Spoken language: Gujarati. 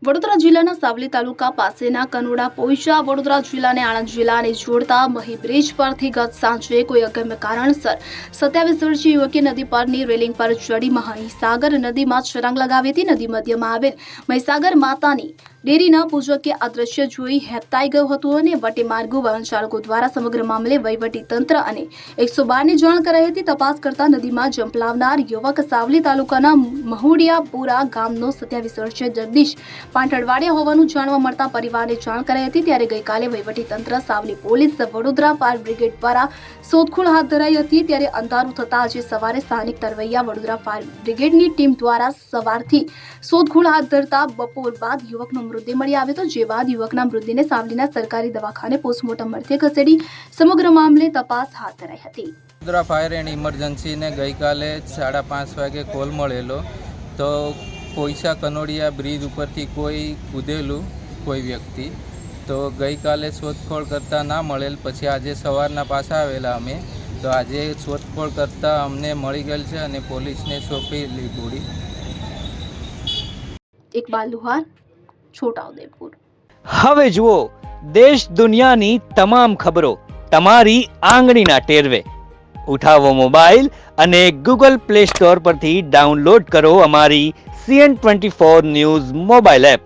વડોદરા જિલ્લાના સાવલી તાલુકા પાસેના કનોડા પોઈચા વડોદરા જિલ્લાને આણંદ જિલ્લાને જોડતા મહી બ્રિજ પરથી ગત સાંજે કોઈ અગમ્ય કારણસર 27 વર્ષીય યુવકે નદી પરની રેલિંગ પર ચડી મહીસાગર નદીમાં છલાંગ લગાવી હતી। નદી મધ્યમાં આવેલ મહીસાગર માતાની ડેરીના પૂજકે આ દ્રશ્ય જોઈ હેબતાઈ ગયું હતું અને વટે માર્ગો વાહન ચાલકો દ્વારા સમગ્ર મામલે વહીવટી તંત્ર અને 112ની જાણ કરાઈ હતી। તપાસ કરતા નદીમાં જંપલાવનાર યુવક સાવલી તાલુકાના મહુડિયાપુરા ગામનો 27 વર્ષીય જગદીશ પાંઠડવાડિયા હોવાનું જાણવા મળતા પરિવારને જાણ કરાઈ હતી। ત્યારે ગઈકાલે વહીવટી તંત્ર Savli police Vadodara fire brigade દ્વારા શોધખોળ હાથ ધરાઈ હતી। ત્યારે અંધારું થતા આજે સવારે સ્થાનિક તરવૈયા વડોદરા ફાયર બ્રિગેડની ટીમ દ્વારા સવારથી શોધખોળ હાથ ધરતા બપોર બાદ યુવકનો મૃતદેહ મળી આવ્યો હતો। જે બાદ યુવકના મૃતદેહને સાવલીના સરકારી દવાખાને પોસ્ટમોર્ટમ અર્થે ખસેડી સમગ્ર મામલે તપાસ હાથ ધરાઈ હતી। વડોદરા ફાયર એન્ડ ઇમરજન્સીને ગઈકાલે 5:30 વાગે કોલ મળેલો તો પોઈચા કનોડિયા બ્રિજ ઉપરથી કોઈ કૂદેલું કોઈ વ્યક્તિ, તો ગઈકાલે શોધખોળ કરતાં ના મળેલ, પછી આજે સવારના પાછા આવેલા અમે, તો આજે શોધખોળ કરતાં અમને મળી ગયેલ છે અને પોલીસને સોંપેલી બોડી। ઇકબાલ લુહાર, છોટાઉદેપુર। હવે જુઓ દેશ દુનિયાની તમામ ખબરો તમારી આંગળીના ટેરવે। ઉઠાવો મોબાઈલ અને ગૂગલ પ્લે સ્ટોર પરથી ડાઉનલોડ કરો અમારી CN24 ન્યૂઝ મોબાઈલ એપ।